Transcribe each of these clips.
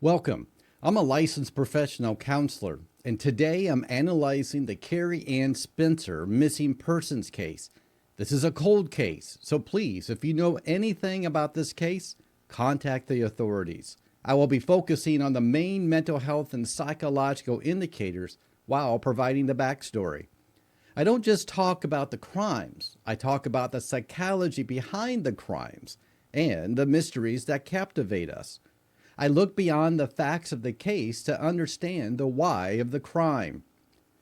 Welcome. I'm a licensed professional counselor, and today I'm analyzing the Carrie Ann Spencer missing persons case. This is a cold case, so please, if you know anything about this case, contact the authorities. I will be focusing on the main mental health and psychological indicators while providing the backstory. I don't just talk about the crimes, I talk about the psychology behind the crimes and the mysteries that captivate us. I look beyond the facts of the case to understand the why of the crime.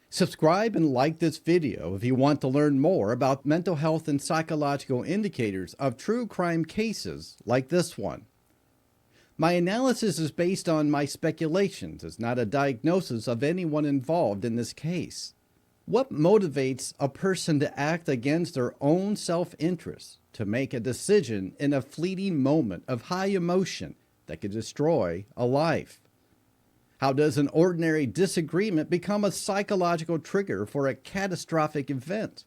Subscribe and like this video if you want to learn more about mental health and psychological indicators of true crime cases like this one. My analysis is based on my speculations. It's not a diagnosis of anyone involved in this case. What motivates a person to act against their own self-interest, to make a decision in a fleeting moment of high emotion that could destroy a life? How does an ordinary disagreement become a psychological trigger for a catastrophic event?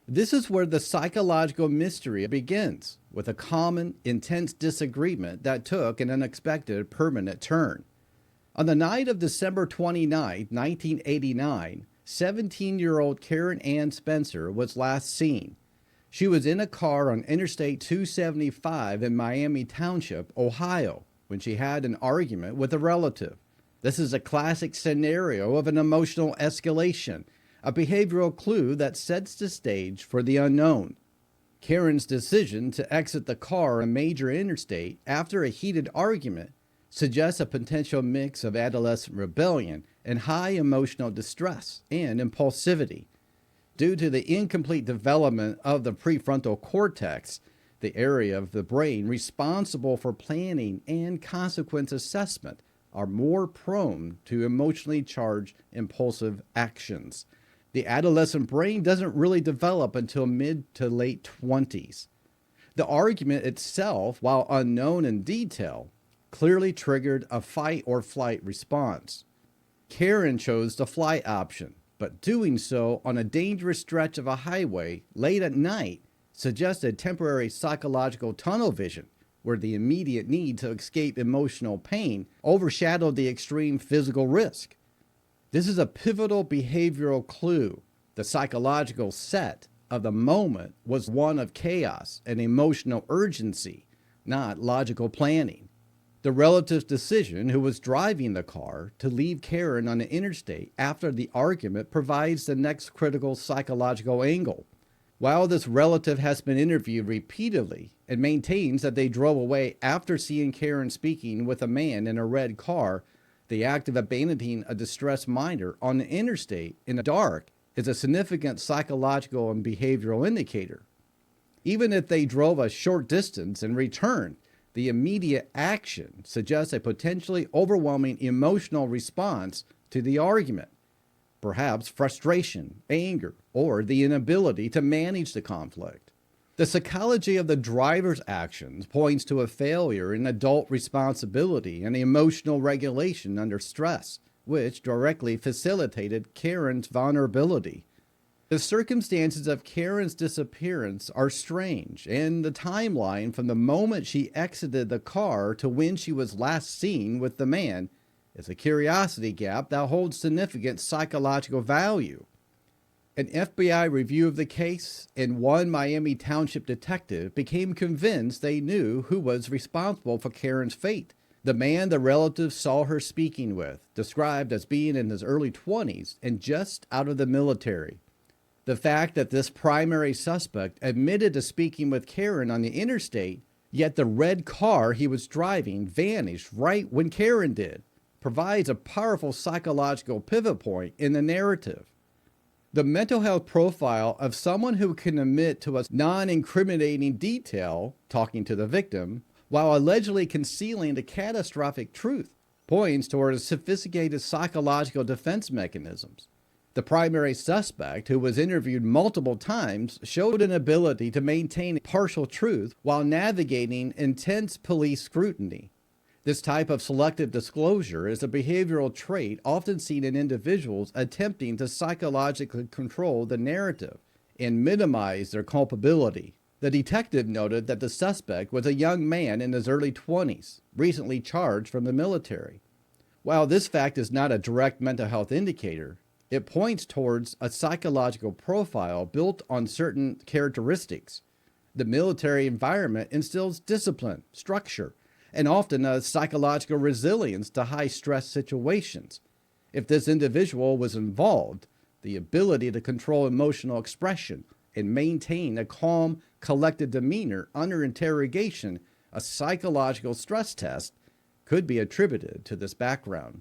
This is where the psychological mystery begins, with a common, intense disagreement that took an unexpected, permanent turn. On the night of December 29, 1989, 17-year-old Karen Ann Spencer was last seen. She was in a car on Interstate 275 in Miami Township, Ohio, when she had an argument with a relative. This is a classic scenario of an emotional escalation, a behavioral clue that sets the stage for the unknown. Karen's decision to exit the car on a major interstate after a heated argument suggests a potential mix of adolescent rebellion and high emotional distress and impulsivity. Due to the incomplete development of the prefrontal cortex, the area of the brain responsible for planning and consequence assessment, are more prone to emotionally charged impulsive actions. The adolescent brain doesn't really develop until mid to late 20s. The argument itself, while unknown in detail, clearly triggered a fight or flight response. Karen chose the flight option, but doing so on a dangerous stretch of a highway late at night suggested temporary psychological tunnel vision, where the immediate need to escape emotional pain overshadowed the extreme physical risk. This is a pivotal behavioral clue. The psychological set of the moment was one of chaos and emotional urgency, not logical planning. The relative's decision, who was driving the car, to leave Karen on the interstate after the argument provides the next critical psychological angle. While this relative has been interviewed repeatedly and maintains that they drove away after seeing Karen speaking with a man in a red car, the act of abandoning a distressed minor on the interstate in the dark is a significant psychological and behavioral indicator. Even if they drove a short distance and returned, the immediate action suggests a potentially overwhelming emotional response to the argument. Perhaps frustration, anger, or the inability to manage the conflict. The psychology of the driver's actions points to a failure in adult responsibility and emotional regulation under stress, which directly facilitated Karen's vulnerability. The circumstances of Karen's disappearance are strange, and the timeline from the moment she exited the car to when she was last seen with the man is a curiosity gap that holds significant psychological value. An FBI review of the case and one Miami Township detective became convinced they knew who was responsible for Karen's fate. The man the relative saw her speaking with, described as being in his early 20s and just out of the military. The fact that this primary suspect admitted to speaking with Karen on the interstate, yet the red car he was driving vanished right when Karen did, provides a powerful psychological pivot point in the narrative. The mental health profile of someone who can admit to a non-incriminating detail, talking to the victim, while allegedly concealing the catastrophic truth, points toward sophisticated psychological defense mechanisms. The primary suspect, who was interviewed multiple times, showed an ability to maintain partial truth while navigating intense police scrutiny. This type of selective disclosure is a behavioral trait often seen in individuals attempting to psychologically control the narrative and minimize their culpability. The detective noted that the suspect was a young man in his early 20s, recently charged from the military. While this fact is not a direct mental health indicator, it points towards a psychological profile built on certain characteristics. The military environment instills discipline, structure, and often a psychological resilience to high-stress situations. If this individual was involved, the ability to control emotional expression and maintain a calm, collected demeanor under interrogation, a psychological stress test, could be attributed to this background.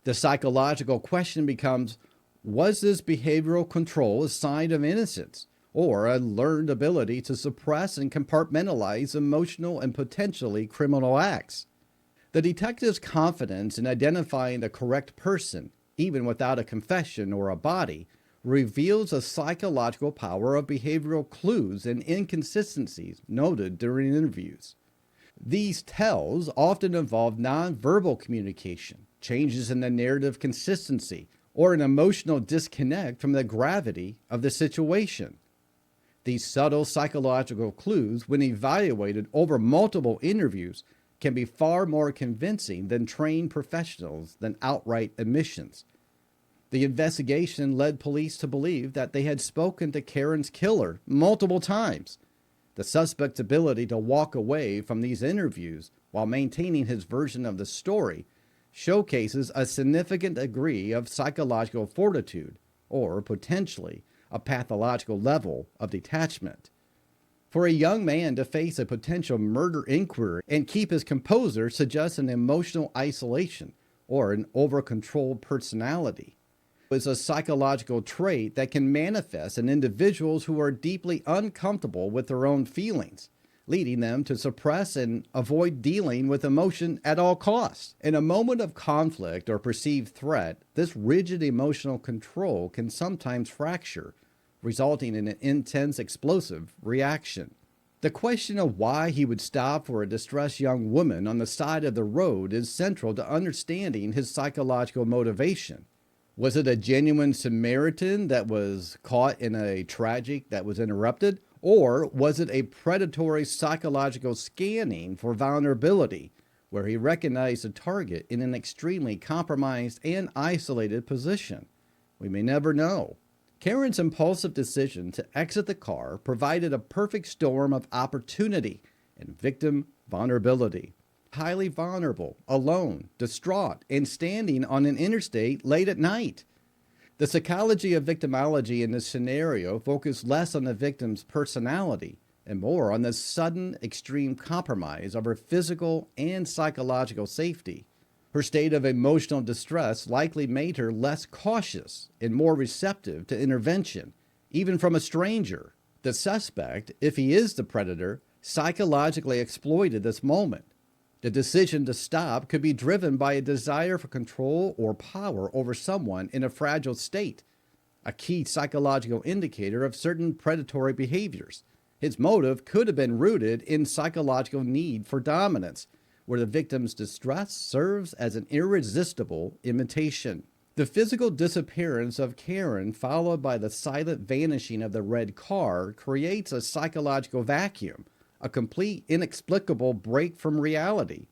The psychological question becomes, was this behavioral control a sign of innocence or a learned ability to suppress and compartmentalize emotional and potentially criminal acts? The detective's confidence in identifying the correct person, even without a confession or a body, reveals a psychological power of behavioral clues and inconsistencies noted during interviews. These tells often involve nonverbal communication, changes in the narrative consistency, or an emotional disconnect from the gravity of the situation. These subtle psychological clues, when evaluated over multiple interviews, can be far more convincing than trained professionals than outright admissions. The investigation led police to believe that they had spoken to Karen's killer multiple times. The suspect's ability to walk away from these interviews while maintaining his version of the story showcases a significant degree of psychological fortitude, or potentially a pathological level of detachment. For a young man to face a potential murder inquiry and keep his composure suggests an emotional isolation or an over-controlled personality. Is a psychological trait that can manifest in individuals who are deeply uncomfortable with their own feelings, leading them to suppress and avoid dealing with emotion at all costs. In a moment of conflict or perceived threat, this rigid emotional control can sometimes fracture, resulting in an intense, explosive reaction. The question of why he would stop for a distressed young woman on the side of the road is central to understanding his psychological motivation. Was it a genuine Samaritan that was caught in a tragic that was interrupted? Or was it a predatory psychological scanning for vulnerability, where he recognized the target in an extremely compromised and isolated position? We may never know. Karen's impulsive decision to exit the car provided a perfect storm of opportunity and victim vulnerability. Highly vulnerable, alone, distraught, and standing on an interstate late at night. The psychology of victimology in this scenario focused less on the victim's personality and more on the sudden, extreme compromise of her physical and psychological safety. Her state of emotional distress likely made her less cautious and more receptive to intervention, even from a stranger. The suspect, if he is the predator, psychologically exploited this moment. The decision to stop could be driven by a desire for control or power over someone in a fragile state, a key psychological indicator of certain predatory behaviors. His motive could have been rooted in psychological need for dominance, where the victim's distress serves as an irresistible imitation. The physical disappearance of Karen, followed by the silent vanishing of the red car, creates a psychological vacuum, a complete, inexplicable break from reality.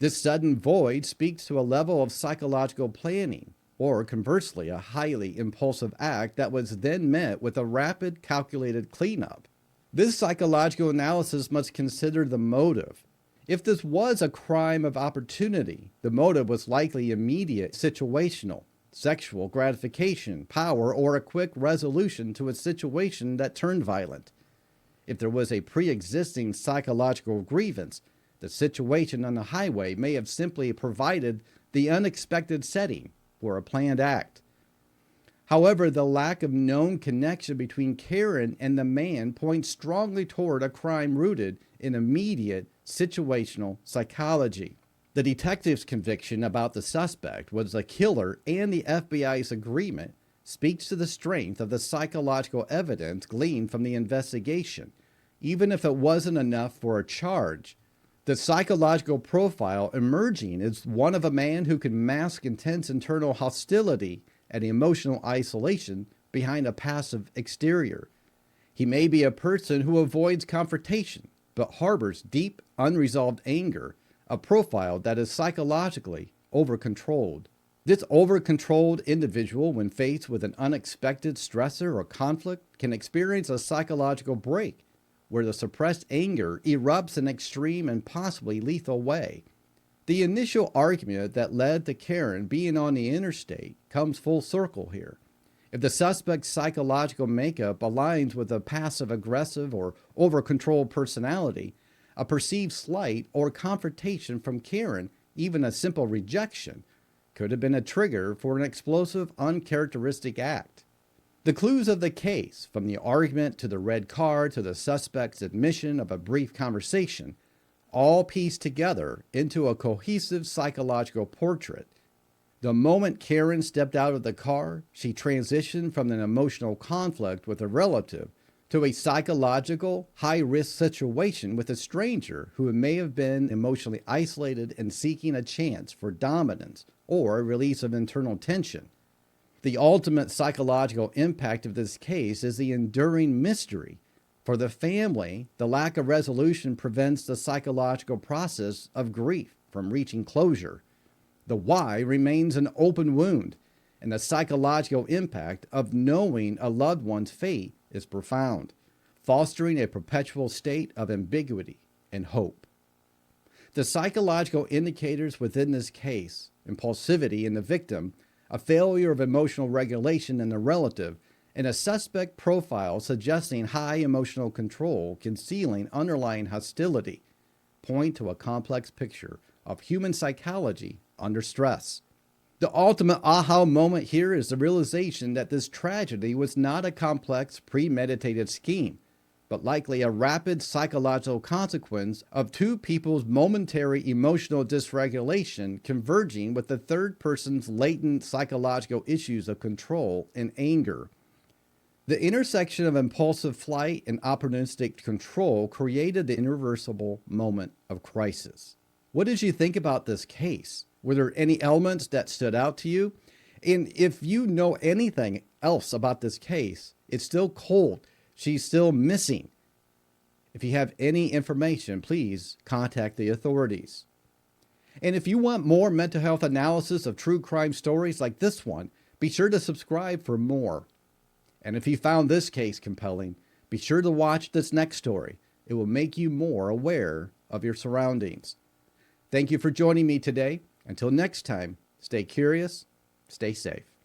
This sudden void speaks to a level of psychological planning, or conversely, a highly impulsive act that was then met with a rapid, calculated cleanup. This psychological analysis must consider the motive. If this was a crime of opportunity, the motive was likely immediate, situational, sexual gratification, power, or a quick resolution to a situation that turned violent. If there was a pre-existing psychological grievance, the situation on the highway may have simply provided the unexpected setting for a planned act. However, the lack of known connection between Karen and the man points strongly toward a crime rooted in immediate situational psychology. The detective's conviction about the suspect was a killer, and the FBI's agreement speaks to the strength of the psychological evidence gleaned from the investigation, even if it wasn't enough for a charge. The psychological profile emerging is one of a man who can mask intense internal hostility and emotional isolation behind a passive exterior. He may be a person who avoids confrontation, but harbors deep, unresolved anger, a profile that is psychologically over-controlled. This over-controlled individual, when faced with an unexpected stressor or conflict, can experience a psychological break where the suppressed anger erupts in an extreme and possibly lethal way. The initial argument that led to Karen being on the interstate comes full circle here. If the suspect's psychological makeup aligns with a passive-aggressive or over-controlled personality, a perceived slight or confrontation from Karen, even a simple rejection, could have been a trigger for an explosive, uncharacteristic act. The clues of the case, from the argument to the red card to the suspect's admission of a brief conversation, all piece together into a cohesive psychological portrait. The moment Karen stepped out of the car, she transitioned from an emotional conflict with a relative to a psychological, high-risk situation with a stranger who may have been emotionally isolated and seeking a chance for dominance or a release of internal tension. The ultimate psychological impact of this case is the enduring mystery. For the family, the lack of resolution prevents the psychological process of grief from reaching closure. The why remains an open wound, and the psychological impact of knowing a loved one's fate is profound, fostering a perpetual state of ambiguity and hope. The psychological indicators within this case, impulsivity in the victim, a failure of emotional regulation in the relative, and a suspect profile suggesting high emotional control concealing underlying hostility, point to a complex picture of human psychology under stress. The ultimate aha moment here is the realization that this tragedy was not a complex, premeditated scheme, but likely a rapid psychological consequence of two people's momentary emotional dysregulation converging with the third person's latent psychological issues of control and anger. The intersection of impulsive flight and opportunistic control created the irreversible moment of crisis. What did you think about this case? Were there any elements that stood out to you? And if you know anything else about this case, it's still cold. She's still missing. If you have any information, please contact the authorities. And if you want more mental health analysis of true crime stories like this one, be sure to subscribe for more. And if you found this case compelling, be sure to watch this next story. It will make you more aware of your surroundings. Thank you for joining me today. Until next time, stay curious, stay safe.